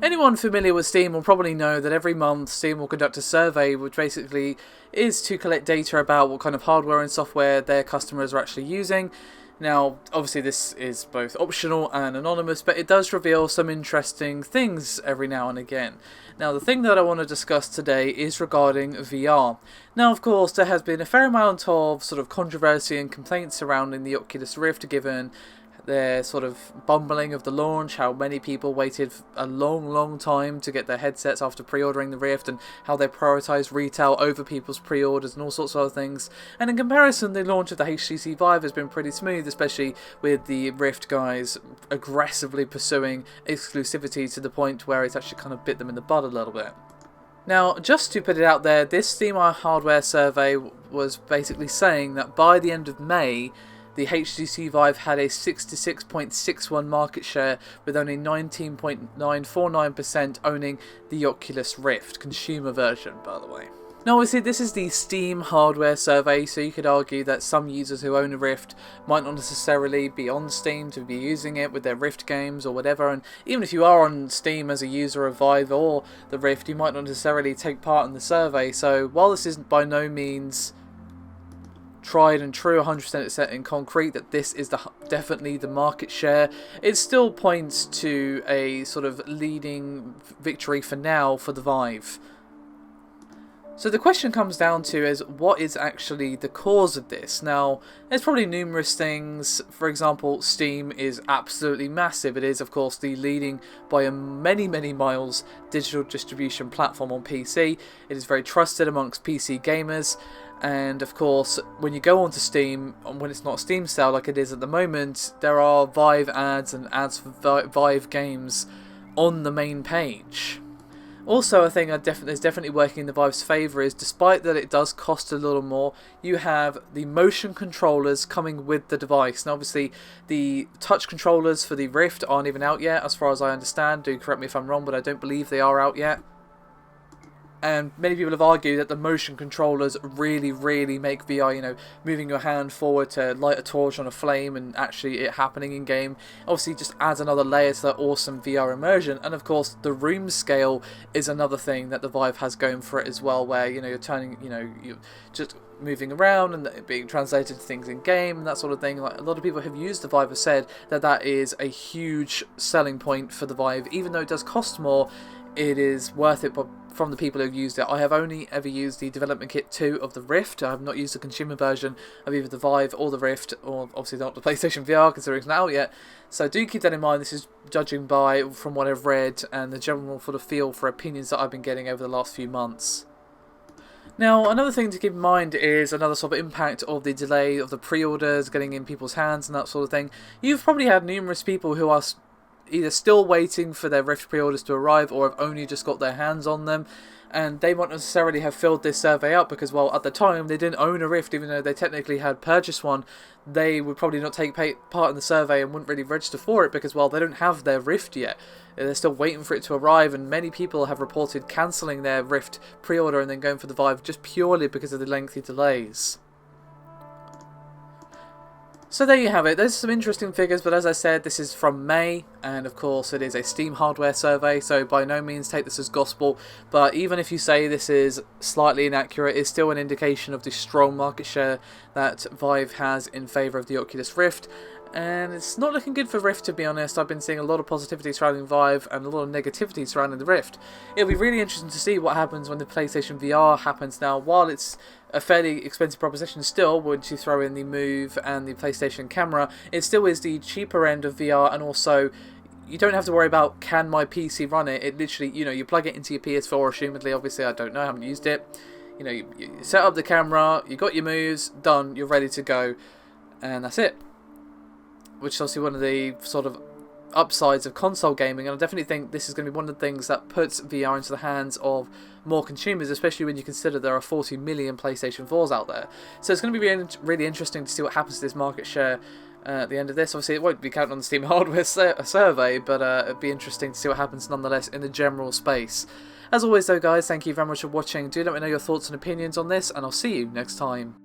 Anyone familiar with Steam will probably know that every month Steam will conduct a survey which basically is to collect data about what kind of hardware and software their customers are actually using. Now, obviously this is both optional and anonymous, but it does reveal some interesting things every now and again. Now, the thing that I want to discuss today is regarding VR. Now, of course, there has been a fair amount of sort of controversy and complaints surrounding the Oculus Rift, given their sort of bumbling of the launch, how many people waited a long time to get their headsets after pre-ordering the Rift, and how they prioritised retail over people's pre-orders and all sorts of other things. And in comparison, the launch of the HTC Vive has been pretty smooth, especially with the Rift guys aggressively pursuing exclusivity to the point where it's actually kind of bit them in the butt a little bit. Now, just to put it out there, this Steam hardware survey was basically saying that by the end of May, the HTC Vive had a 66.61% market share, with only 19.949% owning the Oculus Rift, consumer version, by the way. Now, obviously, this is the Steam hardware survey, so you could argue that some users who own a Rift might not necessarily be on Steam to be using it with their Rift games or whatever, and even if you are on Steam as a user of Vive or the Rift, you might not necessarily take part in the survey. So while this isn't by no means tried and true, 100% set in concrete that this is definitely the market share, it still points to a sort of leading victory for now for the Vive. So the question comes down to is, what is actually the cause of this? Now, there's probably numerous things. For example, Steam is absolutely massive. It is, of course, the leading by a many miles digital distribution platform on PC. It is very trusted amongst PC gamers. And of course, when you go onto Steam, when it's not a Steam sale like it is at the moment, there are Vive ads and ads for Vive games on the main page. Also, a thing that's definitely working in the Vive's favour is, despite that it does cost a little more, you have the motion controllers coming with the device. Now, obviously, the touch controllers for the Rift aren't even out yet, as far as I understand. Do correct me if I'm wrong, but I don't believe they are out yet. And many people have argued that the motion controllers really make VR, moving your hand forward to light a torch on a flame and actually it happening in game, obviously just adds another layer to that awesome VR immersion. And of course, the room scale is another thing that the Vive has going for it as well, where, you're turning, you're just moving around and it being translated to things in game and that sort of thing. Like, a lot of people who have used the Vive have said that that is a huge selling point for the Vive. Even though it does cost more, it is worth it, but from the people who've used it. I have only ever used the development kit 2 of the Rift. I have not used the consumer version of either the Vive or the Rift, or obviously not the PlayStation VR, considering it's not out yet. So do keep that in mind. This is judging from what I've read and the general sort of feel for opinions that I've been getting over the last few months. Now, another thing to keep in mind is another sort of impact of the delay of the pre-orders getting in people's hands and that sort of thing. You've probably had numerous people who are either still waiting for their Rift pre-orders to arrive or have only just got their hands on them, and they won't necessarily have filled this survey up because, well, at the time they didn't own a Rift. Even though they technically had purchased one, they would probably not take part in the survey and wouldn't really register for it because, well, they don't have their Rift yet. They're still waiting for it to arrive, and many people have reported cancelling their Rift pre-order and then going for the Vive just purely because of the lengthy delays. So there you have it. There's some interesting figures, but as I said, this is from May, and of course it is a Steam hardware survey, so by no means take this as gospel. But even if you say this is slightly inaccurate, it's still an indication of the strong market share that Vive has in favour of the Oculus Rift. And it's not looking good for Rift, to be honest. I've been seeing a lot of positivity surrounding Vive and a lot of negativity surrounding the Rift. It'll be really interesting to see what happens when the PlayStation VR happens now. While it's a fairly expensive proposition still, once you throw in the Move and the PlayStation camera, it still is the cheaper end of VR, and also you don't have to worry about, can my PC run it? It literally, you plug it into your PS4, assumedly. Obviously, I don't know, I haven't used it. You set up the camera, you got your moves, done, you're ready to go, and that's it. Which is obviously one of the sort of upsides of console gaming, and I definitely think this is going to be one of the things that puts VR into the hands of more consumers, especially when you consider there are 40 million PlayStation 4s out there. So it's going to be really interesting to see what happens to this market share at the end of this. Obviously, it won't be counted on the Steam hardware survey, but it'd be interesting to see what happens nonetheless in the general space. As always though, guys, thank you very much for watching. Do let me know your thoughts and opinions on this, and I'll see you next time.